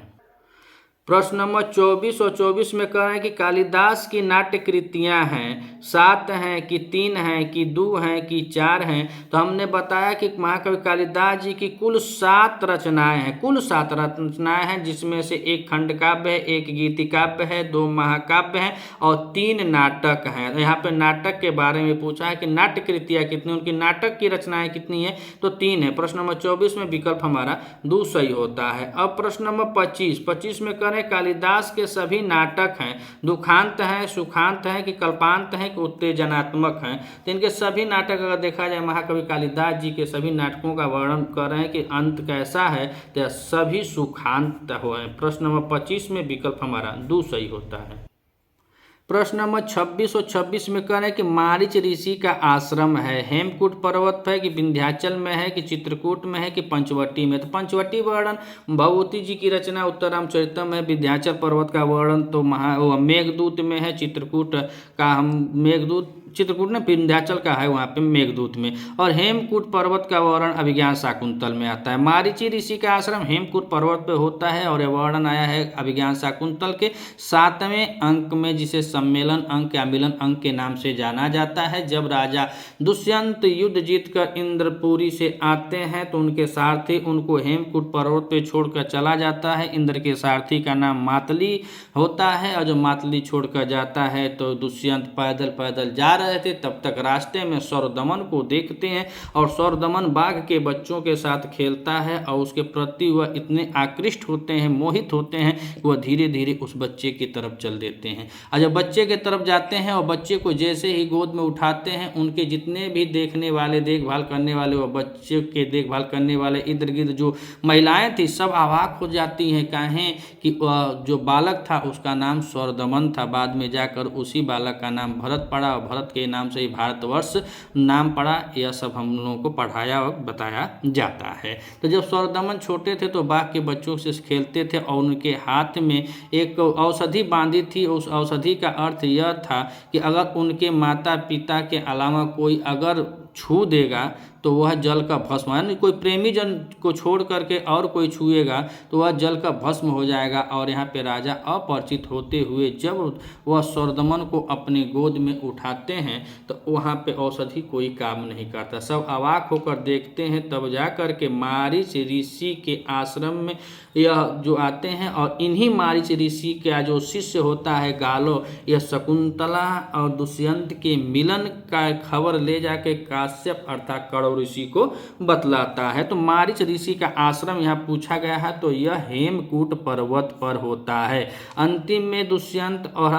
प्रश्न नंबर 24 और 24 में कह रहे हैं कि कालिदास की नाट्य कृतियाँ हैं, 7 हैं कि 3 हैं कि 2 हैं कि 4 हैं। तो हमने बताया कि महाकवि कालिदास जी की कुल 7 रचनाएं हैं, कुल 7 रचनाएं हैं, जिसमें से 1 खंड काव्य है, 1 गीति काव्य है, 2 महाकाव्य हैं और 3 नाटक हैं। यहाँ पे नाटक के बारे में पूछा है कि नाट्य कृतियाँ कितनी, उनकी नाटक की रचनाएं कितनी है, तो 3 है। प्रश्न नंबर 24 में विकल्प हमारा 2 सही होता है। अब प्रश्न नंबर 25 में कह कालिदास के सभी नाटक हैं, दुखांत हैं, सुखांत हैं कि कल्पांत हैं कि उत्तेजनात्मक हैं। तो इनके सभी नाटक अगर देखा जाए महाकवि कालिदास जी के सभी नाटकों का वर्णन कर रहे हैं कि अंत कैसा है, तो सभी सुखांत हुए हैं। प्रश्न नंबर 25 में विकल्प हमारा 2 सही होता है। प्रश्न नंबर 26 और 26 में कह रहे हैं कि मारीच ऋषि का आश्रम है, हेमकूट पर्वत है कि विंध्याचल में है कि चित्रकूट में है कि पंचवटी में। तो पंचवटी वर्णन भगवती जी की रचना उत्तर रामचरितम है, विंध्याचल पर्वत का वर्णन तो मेघदूत में है, चित्रकूट का हम मेघदूत चित्रकूट ने विंध्याचल का है वहाँ पे मेघदूत में। और हेमकूट पर्वत का वर्णन अभिज्ञान शाकुंतल में आता है। मारीची ऋषि का आश्रम हेमकूट पर्वत पे होता है और यह वर्णन आया है अभिज्ञान शाकुंतल के 7वें अंक में, जिसे सम्मेलन अंक या मिलन अंक के नाम से जाना जाता है। जब राजा दुष्यंत युद्ध जीतकर इंद्रपुरी से आते हैं तो उनके सारथी उनको हेमकूट पर्वत पे छोड़कर चला जाता है। इंद्र के सारथी का नाम मातली होता है और जब मातली छोड़कर जाता है तो दुष्यंत पैदल पैदल जा रहे थे, तब तक रास्ते में सौरदमन को देखते हैं और सौरदमन बाघ के बच्चों के साथ खेलता है और उसके प्रति वह इतने आकृष्ट होते हैं, मोहित होते हैं कि वह धीरे धीरे उस बच्चे की तरफ चल देते हैं। और जब बच्चे की तरफ जाते हैं और बच्चे को जैसे ही गोद में उठाते हैं, उनके जितने भी देखने वाले, देखभाल करने वाले, वह बच्चे के देखभाल करने वाले इर्द गिर्द जो महिलाएं थी सब अवाक हो जाती हैं। कहें कि जो बालक था उसका नाम सौरदमन था। बाद में जाकर उसी बालक का नाम भरत पड़ा और भरत के नाम से ही भारतवर्ष नाम पड़ा। यह सब हम लोगों को पढ़ाया और बताया जाता है। तो जब सौरदमन छोटे थे तो बाघ के बच्चों से खेलते थे और उनके हाथ में एक औषधि बांधी थी। उस औषधि का अर्थ यह था कि अगर उनके माता पिता के अलावा कोई अगर छू देगा तो वह जल का भस्म, यानी कोई प्रेमी जन को छोड़ करके और कोई छुएगा तो वह जल का भस्म हो जाएगा। और यहाँ पे राजा अपरिचित होते हुए जब वह सौरदमन को अपनी गोद में उठाते हैं तो वहाँ पे औषधि कोई काम नहीं करता। सब अवाक होकर देखते हैं। तब जा कर के मारीच ऋषि के आश्रम में यह जो आते हैं और इन्हीं मारीच ऋषि का जो शिष्य होता है गालो, यह शकुंतला और दुष्यंत के मिलन का खबर ले जाके काश्यप अर्थात कौरव ऋषि को बतलाता है। तो मारीच ऋषि का आश्रम यहाँ पूछा गया है तो यह हेमकूट पर्वत पर होता है। अंतिम में दुष्यंत और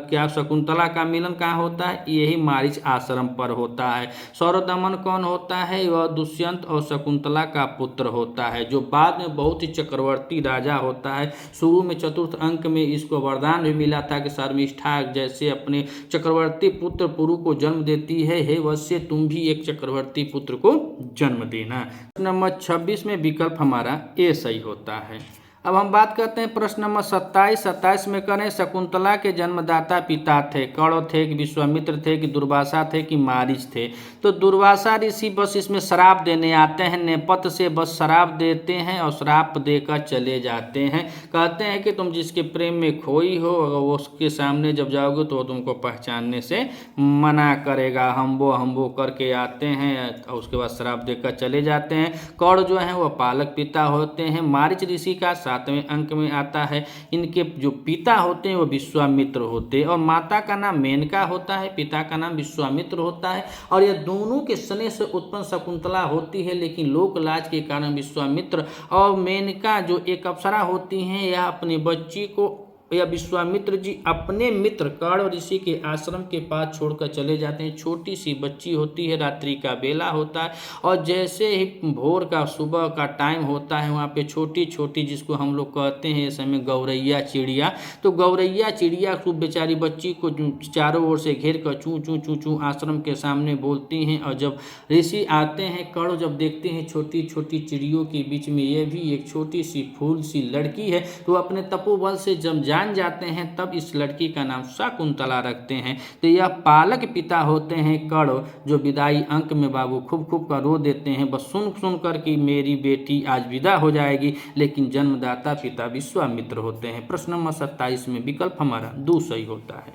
क्या शकुंतला का मिलन कहाँ होता है? यही मारीच आश्रम पर होता है। सौरदमन कौन होता है? वह दुष्यंत और शकुंतला का पुत्र होता है, जो बाद में बहुत ही चक्रवर्ती राजा होता है। शुरू में 4th अंक में इसको वरदान भी मिला था कि शर्मिष्ठा जैसे अपने चक्रवर्ती पुत्र पुरु को जन्म देती है, हे वत्स्य तुम भी एक चक्रवर्ती पुत्र को जन्म देना। नंबर 26 में विकल्प हमारा ए सही होता है। अब हम बात करते हैं प्रश्न नंबर 27 में करें शकुंतला के जन्मदाता पिता थे, कौरव थे कि विश्वामित्र थे कि दुर्वासा थे कि मारीच थे? तो दुर्वासा ऋषि बस इसमें श्राप देने आते हैं, नेपथ्य से बस श्राप देते हैं और श्राप देकर चले जाते हैं। कहते हैं कि तुम जिसके प्रेम में खोई हो अगर वो उसके सामने जब जाओगे तो तुमको पहचानने से मना करेगा। हम वो करके आते हैं और उसके बाद श्राप देकर चले जाते हैं। कौरव जो है वह पालक पिता होते हैं। मारीच ऋषि का 7वें अंक में आता है। इनके जो पिता होते हैं वो विश्वामित्र होते हैं और माता का नाम मेनका होता है, पिता का नाम विश्वामित्र होता है। और यह दोनों के स्नेह से उत्पन्न शकुंतला होती है, लेकिन लोक लाज के कारण विश्वामित्र और मेनका जो एक अप्सरा होती हैं यह अपनी बच्ची को या विश्वामित्र जी अपने मित्र कौरव ऋषि के आश्रम के पास छोड़कर चले जाते हैं। छोटी सी बच्ची होती है, रात्रि का बेला होता है और जैसे ही भोर का सुबह का टाइम होता है वहाँ पे छोटी छोटी जिसको हम लोग कहते हैं इस समय गौरैया चिड़िया, तो गौरैया चिड़िया खूब बेचारी बच्ची को चारों ओर से घेर कर चूँ चूँ चूँ चूँ आश्रम के सामने बोलती हैं। और जब ऋषि आते हैं कौरव जब देखते हैं छोटी छोटी चिड़ियों के बीच में ये भी एक छोटी सी फूल सी लड़की है तो अपने तपोबल से जब जान जाते हैं तब इस लड़की का नाम शकुंतला रखते हैं। तो यह पालक पिता होते हैं कौरव, जो विदाई अंक में बाबू खूब खूब का रो देते हैं बस सुन सुन कर कि मेरी बेटी आज विदा हो जाएगी, लेकिन जन्मदाता पिता विश्वामित्र होते हैं। प्रश्न नंबर 27 में विकल्प हमारा 2 सही होता है।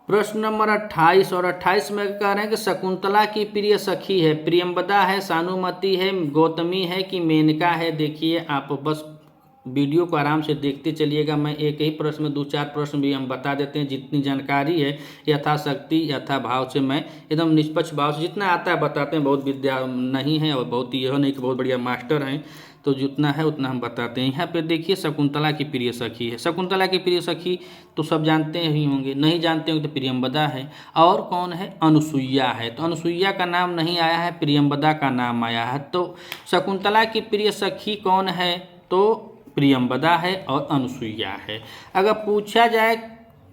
प्रश्न नंबर 28 और 28 में कह रहे हैं कि शकुंतला की प्रिय सखी है, प्रियंवदा है, सानुमति है, गौतमी है कि मेनका है? देखिए आप बस वीडियो को आराम से देखते चलिएगा। मैं एक ही प्रश्न में 2-4 प्रश्न भी हम बता देते हैं। जितनी जानकारी है यथाशक्ति यथा भाव से मैं एकदम निष्पक्ष भाव से जितना आता है बताते हैं। बहुत विद्या नहीं है और बहुत यह नहीं कि बहुत बढ़िया मास्टर हैं, तो जितना है उतना हम बताते हैं। यहाँ पे देखिए शकुंतला की प्रिय सखी है। शकुंतला की प्रिय सखी तो सब जानते ही होंगे, नहीं जानते होंगे तो प्रियंवदा है। और कौन है? अनुसुईया है। तो अनुसुईया का नाम नहीं आया है, प्रियंवदा का नाम आया है। तो शकुंतला की प्रिय सखी कौन है? तो प्रियंवदा है और अनुसुईया है। अगर पूछा जाए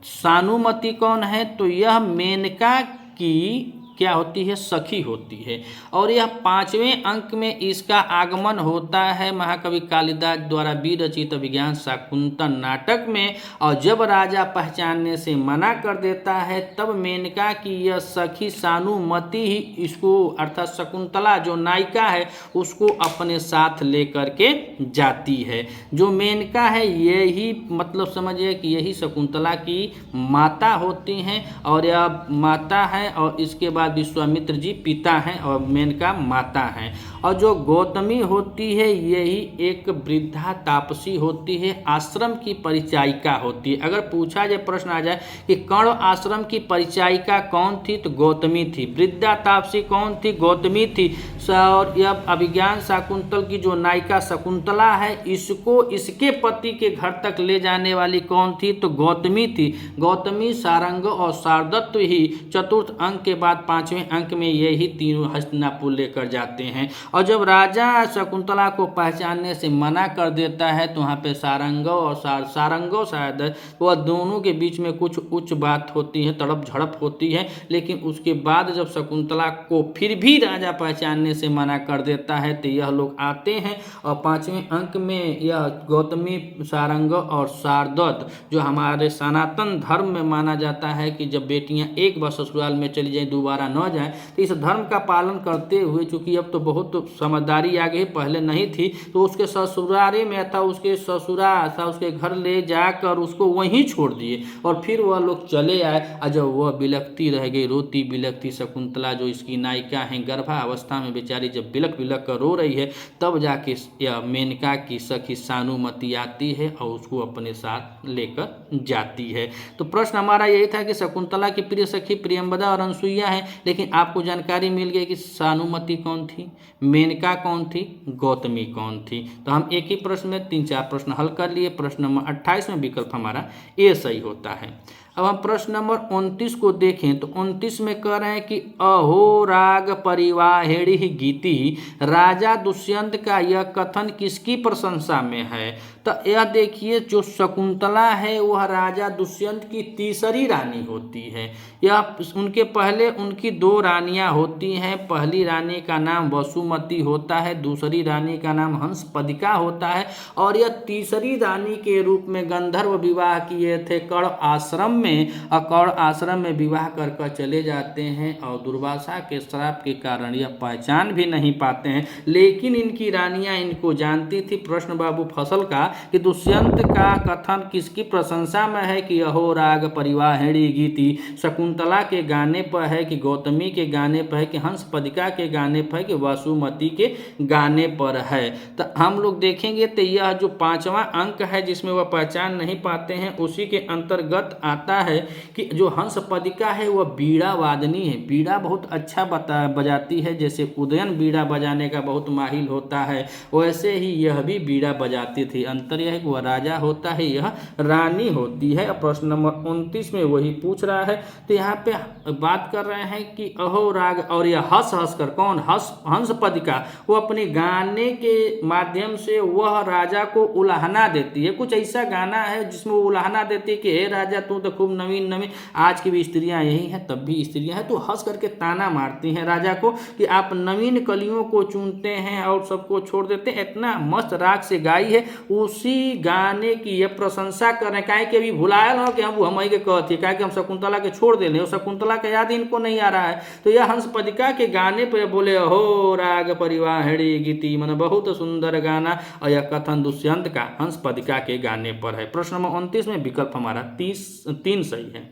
सानुमति कौन है तो यह मेनका की क्या होती है, सखी होती है। और यह 5वें अंक में इसका आगमन होता है महाकवि कालिदास द्वारा विरचित अभिज्ञान शाकुंतल नाटक में। और जब राजा पहचानने से मना कर देता है तब मेनका की यह सखी सानुमति ही इसको अर्थात शकुंतला जो नायिका है उसको अपने साथ लेकर के जाती है। जो मेनका है यही मतलब समझिए कि यही शकुंतला की माता होती हैं और यह माता है और इसके बाद विश्वामित्र जी पिता हैं और मेनका माता हैं। और जो गौतमी होती है यही एक वृद्धा तापसी होती है, आश्रम की परिचायिका होती है। अगर पूछा जाए प्रश्न आ जाए कि कर्ण आश्रम की परिचायिका कौन थी तो गौतमी थी, वृद्धा तापसी कौन थी, गौतमी थी। और यह अभिज्ञान शाकुंतल की जो नायिका शकुंतला है इसको इसके पति के घर तक ले जाने वाली कौन थी तो गौतमी थी। गौतमी, सारंग और शारदत्त ही चतुर्थ अंक के बाद 5वें अंक में यही तीनों हस्तिनापुर लेकर जाते हैं। और जब राजा शकुंतला को पहचानने से मना कर देता है तो वहाँ पे सारंगो और सारंगो शायद वह दोनों के बीच में कुछ उच्च बात होती है, तड़प झड़प होती है। लेकिन उसके बाद जब शकुंतला को फिर भी राजा पहचानने से मना कर देता है तो यह लोग आते हैं और 5वें अंक में यह गौतमी, सारंग और शारदत्त जो हमारे सनातन धर्म में माना जाता है कि जब बेटियां एक बार ससुराल में चली जाएं दोबारा न जाएं, तो इस धर्म का पालन करते हुए चूंकि अब तो बहुत समझदारी आ गई, पहले नहीं थी, तो उसके ससुरारे में था उसके ससुरा था उसके घर ले जाकर उसको वहीं छोड़ दिए और फिर वह लोग चले आए। और जब वह बिलखती रह गई, रोती बिलखती शकुंतला जो इसकी नायिका है गर्भावस्था में बेचारी जब बिलख बिलख कर रो रही है तब जाके यह मेनका की सखी सानुमति आती है और उसको अपने साथ लेकर जाती है। तो प्रश्न हमारा यही था कि शकुंतला की प्रिय सखी प्रियंवदा और अनसुईया है, लेकिन आपको जानकारी मिल गई कि सानुमति कौन थी, मेनका कौन थी, गौतमी कौन थी। तो हम एक ही प्रश्न में 3-4 प्रश्न हल कर लिए। प्रश्न नंबर 28 में विकल्प हमारा ए सही होता है। अब हम प्रश्न नंबर 29 को देखें तो 29 में कह रहे हैं कि अहो राग परिवाहिणी गीति, राजा दुष्यंत का यह कथन किसकी प्रशंसा में है। तो यह देखिए जो शकुंतला है वह राजा दुष्यंत की तीसरी रानी होती है। यह उनके पहले उनकी 2 रानियां होती हैं। पहली रानी का नाम वसुमती होता है, दूसरी रानी का नाम हंसपदिका होता है और यह तीसरी रानी के रूप में गंधर्व विवाह किए थे कर्ण आश्रम में। कर्ण आश्रम में विवाह कर चले जाते हैं और दुर्वासा के श्राप के कारण यह पहचान भी नहीं पाते हैं, लेकिन इनकी रानियां इनको जानती थी। प्रश्न बाबू फसल का कि दुष्यंत का कथन किसकी प्रशंसा में है कि अहो राग परिवाहिणी गीति, शकुंतला के गाने पर है कि गौतमी के गाने पर है कि हंसपदिका के गाने पर है कि वासुमती के गाने पर है। तो हम लोग देखेंगे तो यह जो 5वां अंक है जिसमें वह पहचान नहीं पाते हैं उसी के अंतर्गत आता है कि जो हंसपदिका है वह बीड़ा वादनी है, बीड़ा बहुत अच्छा बजाती है। जैसे उदयन बीड़ा बजाने का बहुत माहिर होता है वैसे ही यह भी बीड़ा बजाती थी। अंतर यह है कि वह राजा होता है, यह रानी होती है। प्रश्न नंबर 29 में वही पूछ रहा है। तो यहाँ पे बात कर रहे हैं कि अहो राग और यह हंस हंस कर कौन हंसपदिका वो अपने गाने के माध्यम से वह राजा को उलाहना देती है। कुछ ऐसा गाना है जिसमें वो उलाहना देती है कि हे राजा तू तो खूब नवीन नवीन, आज की भी स्त्रियां यही हैं तब भी स्त्रियां हैं, तो हंस करके ताना मारती हैं राजा को कि आप नवीन कलियों को चुनते हैं और सबको छोड़ देते हैं। इतना मस्त राग से गाई है, उसी गाने की ये प्रशंसा कर रहे हैं। काहे कि अभी भुलायल हो कि हम के कहती काहे कि हम शकुंतला के छोड़ देने और शकुंतला का याद इनको नहीं आ रहा है। तो यह हंसपदिका के गाने पर बोले हो राग परिवाहिणी गीति, मन बहुत सुंदर गाना, और यह कथन दुष्यंत का हंसपदिका के गाने पर है। प्रश्न नंबर 29 में विकल्प हमारा 3 सही है।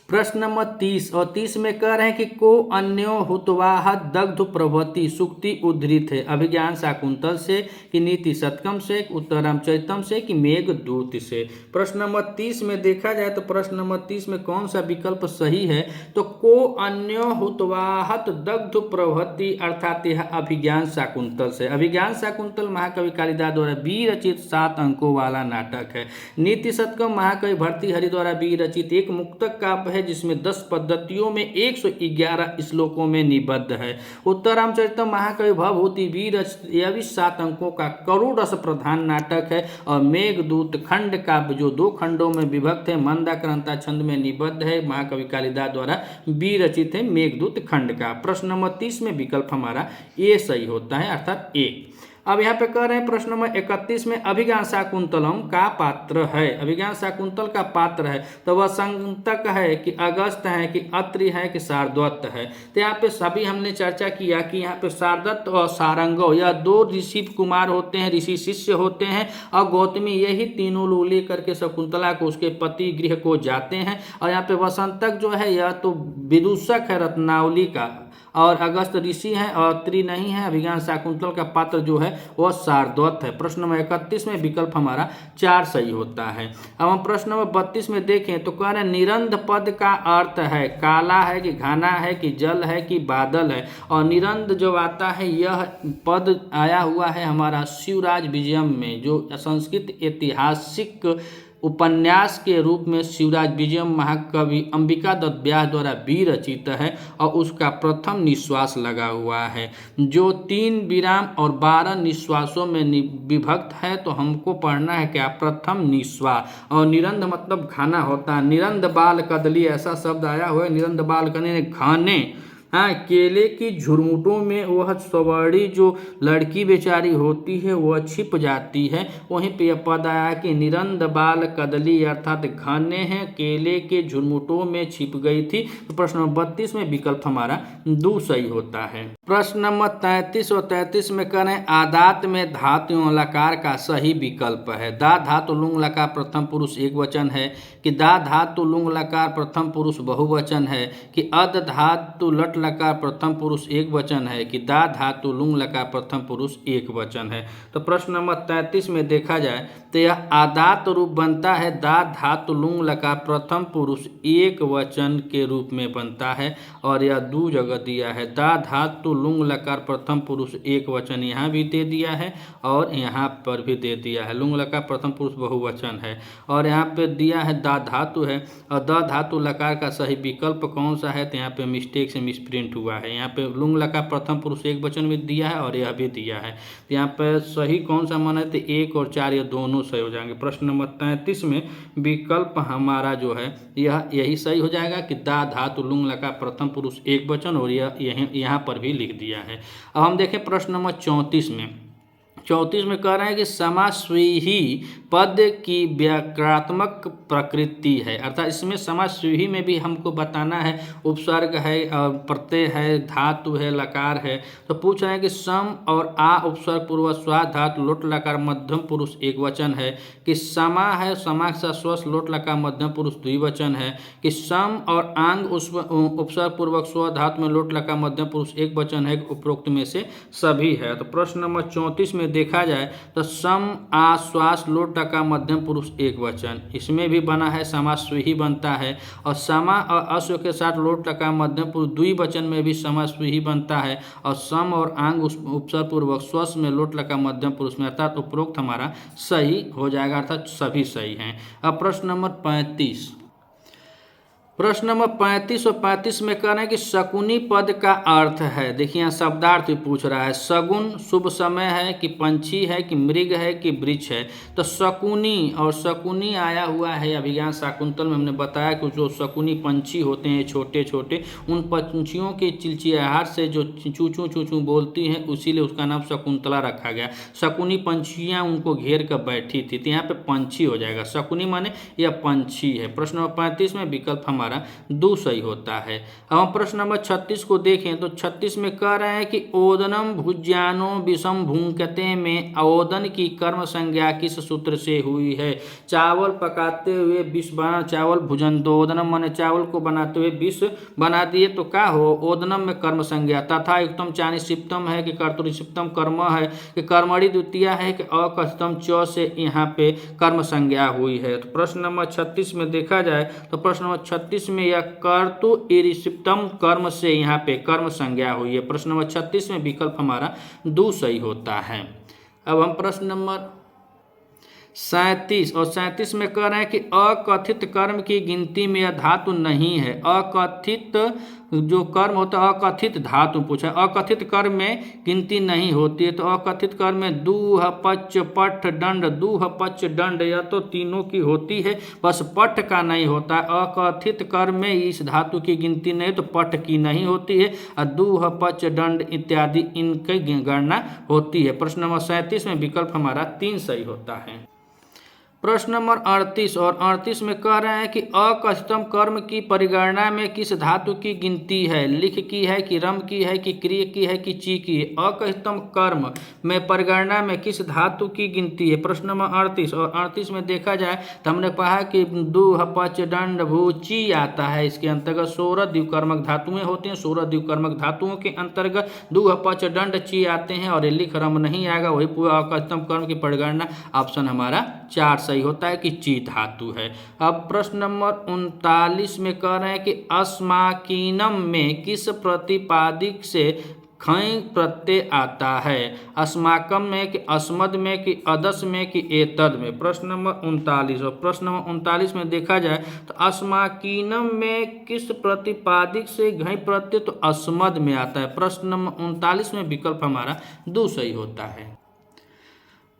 प्रश्न नंबर 30 और 30 में कह रहे हैं कि को अन्यो हुतवाह दग्ध प्रभवती सुक्ति उद्धृत है। अभिज्ञान शाकुंतल से कि नीति शतकम से, उत्तरामचरितम से कि मेघदूत से। प्रश्न नंबर 30 में देखा जाए तो प्रश्न नंबर 30 में कौन सा विकल्प सही है तो को अन्यो हुतवाहत दग्ध प्रभवती अर्थात यह अभिज्ञान शाकुंतल से। अभिज्ञान शाकुंतल महाकवि कालिदास द्वारा विरचित 7 अंकों वाला नाटक है। नीति शतकम महाकवि भर्तृहरि द्वारा विरचित एक मुक्तक काव्य है जिसमें 10 पद्धतियों में 111 श्लोकों में निबद्ध है। उत्तर रामचरितम महाकवि भवभूति वीर यह भी 7 अंकों का करुण रस प्रधान नाटक है और मेघदूत खंड काव्य जो 2 खंडों में विभक्त है मंदाक्रांता छंद में निबद्ध है, महाकवि कालिदास द्वारा विरचित है मेघदूत खंड का। प्रश्न नंबर 30 में विकल्प हमारा ए सही होता है अर्थात ए। अब यहाँ पे कह रहे हैं प्रश्न नंबर 31 में अभिज्ञान शाकुंतलम का पात्र है। अभिज्ञान शाकुंतल का पात्र है तो वह संतक है कि अगस्त है कि अत्रि है कि शार्दूल है। तो यहाँ पे सभी हमने चर्चा किया कि यहाँ पे शार्दूल और सारंगो यह 2 ऋषि कुमार होते हैं, ऋषि शिष्य होते हैं और गौतमी यही तीनों लोग लेकर के शकुंतला को उसके पति गृह को जाते हैं। और यहाँ पे वसंतक जो है यह तो विदूषक है रत्नावली का और अगस्त ऋषि है और अत्रि नहीं है। अभिज्ञान शाकुंतल का पात्र जो है वह शार्दूल है। प्रश्न नंबर 31 में विकल्प हमारा 4 सही होता है। अब हम प्रश्न नंबर 32 में देखें तो कह रहे हैं निरंध पद का अर्थ है काला है कि घना है कि जल है कि बादल है। और निरंध जो आता है यह पद आया हुआ है हमारा शिवराज विजयम में जो संस्कृत ऐतिहासिक उपन्यास के रूप में शिवराज विजयम महाकवि अंबिका दत्त व्यास द्वारा विरचित है और उसका प्रथम निश्वास लगा हुआ है जो 3 विराम और 12 निश्वासों में विभक्त है। तो हमको पढ़ना है क्या प्रथम निश्वास। और निरंध मतलब घना होता है। निरंध बाल कदली ऐसा शब्द आया हुआ है। निरंध बाल कदली घने हाँ केले की झुरमुटों में वह सवर्णी जो लड़की बेचारी होती है वह छिप जाती है। वहीं पे यह पद आया कि निरंद बाल कदली अर्थात घने हैं केले के झुरमुटों में छिप गई थी। तो प्रश्न नंबर 32 में विकल्प हमारा 2 सही होता है। प्रश्न नंबर 33 और 33 में कह रहे हैं आदात में धातु एवं लकार का सही विकल्प है। दा धातु लुंग लकार प्रथम पुरुष एक वचन है कि दा धातु लुंग लकार प्रथम पुरुष बहुवचन है कि अद धातु लट लकार प्रथम पुरुष एक वचन है कि दा धातु लुंग लकार प्रथम पुरुष एक वचन है। तो प्रश्न नंबर 33 में देखा जाए तो यह आदात रूप बनता है दा धातु लुंग लकार प्रथम पुरुष एक वचन के रूप में बनता है और यह 2 जगह दिया है। दा धातु लुंग लकार प्रथम पुरुष एक वचन यहाँ भी दे दिया है और यहाँ पर भी दे दिया है। लुंग लकार प्रथम पुरुष बहुवचन है और यहाँ पे दिया है दा धातु है और द धातु लकार का सही विकल्प कौन सा है। तो यहाँ पे मिस्टेक से मिसप्रिंट हुआ है। यहाँ पे लुंग लकार प्रथम पुरुष एक वचन में दिया है और यह भी दिया है। तो यहाँ पे सही कौन सा माना है तो 1 और 4 ये दोनों सही हो जाएंगे। प्रश्न नंबर 33 में विकल्प हमारा जो है यह यही सही हो जाएगा कि दा धातु लुंग लकार प्रथम पुरुष एक वचन और यह यहाँ पर भी लिख दिया है। अब हम देखें प्रश्न नंबर 34 में 34 में कह रहे हैं कि समासव्यूही पद की व्याकरणात्मक प्रकृति है अर्थात इसमें समासव्यूही में भी हमको बताना है उपसर्ग है प्रत्यय है धातु है लकार है। तो पूछ रहे हैं कि सम और आ उपसर्ग पूर्व स्वा धातु लोट लकार मध्यम पुरुष एक वचन है कि समा है समा के साथ स्वस्थ लोट लकार मध्यम पुरुष द्विवचन है कि सम और आंग उपसर्ग पूर्वक स्व धातु में लोट लकार मध्यम पुरुष एक वचन है उपरोक्त में से सभी है। तो प्रश्न नंबर 34 में देखा जाए तो सम आ श्वास लोट का मध्यम पुरुष एक वचन इसमें भी बना है समासव्यूही बनता है और समा और अश्व के साथ लोट का मध्यम पुरुष द्विवचन में भी समासव्यूही बनता है और सम और आंग उपसर्ग पूर्वक स्वस्थ में लोट का मध्यम पुरुष में अर्थात उपरोक्त हमारा सही हो जाएगा अर्थात सभी सही हैं। अब प्रश्न नंबर 35 प्रश्न नंबर 35 और 35 में कह रहे हैं कि शकुनी पद का अर्थ है। देखिए यहाँ शब्दार्थ पूछ रहा है शगुन शुभ समय है कि पंछी है कि मृग है कि वृक्ष है। तो शकुनी और शकुनी आया हुआ है अभिज्ञान शाकुंतल में हमने बताया कि जो शकुनी पंछी होते हैं छोटे छोटे उन पंछियों के चिलचिलाहट से जो चू चू चू चू बोलती हैं उसीलिए उसका नाम शकुंतला रखा गया। शकुनी पंछियाँ उनको घेर कर बैठी थी तो यहाँ पे पंछी हो जाएगा शकुनी माने यह पंछी है। प्रश्न नंबर 35 में विकल्प हमारा 2 सही होता है। अब हम प्रश्न नंबर 36 को देखें तो 36 में कह रहे हैं कि ओदनम भुज्यानो विषम भूंकते में ओदन की कर्म संज्ञा किस सूत्र से हुई है। चावल पकाते हुए विष बना चावल भुजन दो ओदनम माने चावल को बनाते हुए विष बना दिए तो क्या हो ओदनम में कर्म संज्ञा तथा युक्तम चानी सिप्तम है कि कर्तरी सिप्तम कर्म है कि कर्मणि द्वितीय है कि अकथतम च से यहाँ पे कर्म संज्ञा हुई है। तो प्रश्न नंबर 36 में देखा जाए तो प्रश्न नंबर 36 में यह कर्तु इरिसिप्तम कर्म से यहाँ पे कर्म संज्ञा हुई है। प्रश्न नंबर 36 में विकल्प हमारा 2 सही होता है। अब हम प्रश्न नंबर 37 और 37 में कह रहे हैं कि अकथित कर्म की गिनती में यह धातु नहीं है। अकथित जो कर्म होता है, अकथित धातु पूछा, अकथित कर्म में गिनती नहीं होती है। तो अकथित कर्म में दूह पच पठ दंड, दूह पच दंड यह तो तीनों की होती है, बस पठ का नहीं होता है। अकथित कर्म में इस धातु की गिनती नहीं तो पठ की नहीं होती है, और दूह पच दंड इत्यादि इनकी गणना होती है। प्रश्न नंबर 37 में विकल्प हमारा 3 सही होता है। प्रश्न नंबर 38 और 38 में कह रहे हैं कि अकथितम कर्म की परिगणना में किस धातु की गिनती है। लिख की है कि रम की है कि क्रिय की है कि ची की है। अकथितम कर्म में परिगणना में किस धातु की गिनती है। प्रश्न नंबर 38 और 38 में देखा जाए तो हमने कहा कि दूह पच दंड भू ची आता है। इसके अंतर्गत 16 द्विकर्मक धातुएं होती हैं। 16 द्विकर्मक धातुओं के अंतर्गत दूह पच दंड ची आते हैं, और ये लिख रम नहीं आएगा, वही पूरा अकथितम कर्म की परिगणना ऑप्शन हमारा 4 सही होता है कि ची धातु है। अब प्रश्न नंबर 39 में कह रहे हैं कि अस्माकीनम में किस प्रतिपादिक से खै प्रत्यय आता है। अस्माकम में कि अस्मद में कि अदस में कि एतद में। प्रश्न नंबर 39 और प्रश्न नंबर 39 में देखा जाए तो अस्माकीनम में किस प्रतिपादिक से घै प्रत्यय तो अस्मद में आता है। प्रश्न नंबर 39 में विकल्प हमारा 2 सही होता है।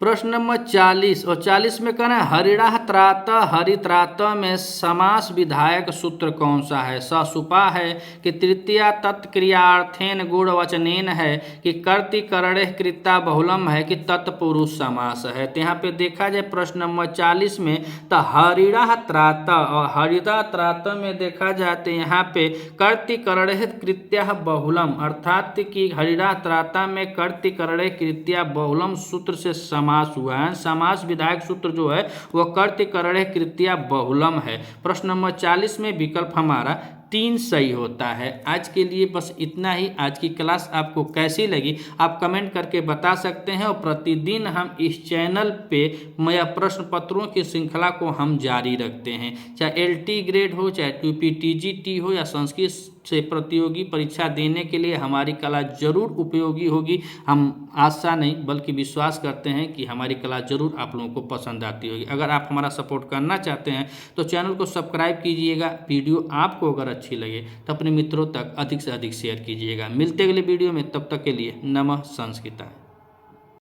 प्रश्न नंबर 40 और 40 में कहना है हरिणः त्रात हरित्रात में समास विधायक सूत्र कौन सा है। ससुपा है कि तृतीया तत्क्रियार्थेन गुणवचनेन है कि कर्तिकरणे कृत्या बहुलम है कि तत्पुरुष समास है। तो यहाँ पे देखा जाए प्रश्न नंबर 40 में तो हरिणः त्रात और हरिता त्रात में देखा जाए तो यहाँ पे कर्तिकरणे कृत्या बहुलम, अर्थात कि हरिणः त्रात में कर्तिकरणे कृत्या बहुलम सूत्र से समास हुआ है। समास विधायक सूत्र जो है वह कर्तिकरणे कृत्या बहुलम है। प्रश्न नंबर 40 में विकल्प हमारा 3 सही होता है। आज के लिए बस इतना ही। आज की क्लास आपको कैसी लगी आप कमेंट करके बता सकते हैं, और प्रतिदिन हम इस चैनल पे प्रश्न पत्रों की श्रृंखला को हम जारी रखते हैं। चाहे LT ग्रेड हो, चाहे TPTGT हो, या संस्कृत से प्रतियोगी परीक्षा देने के लिए हमारी कला जरूर उपयोगी होगी। हम आशा नहीं बल्कि विश्वास करते हैं कि हमारी कला जरूर आप लोगों को पसंद आती होगी। अगर आप हमारा सपोर्ट करना चाहते हैं तो चैनल को सब्सक्राइब कीजिएगा। वीडियो आपको अगर अच्छी लगे तो अपने मित्रों तक अधिक से अधिक शेयर कीजिएगा। मिलते अगले वीडियो में, तब तक के लिए नमः संस्कृता।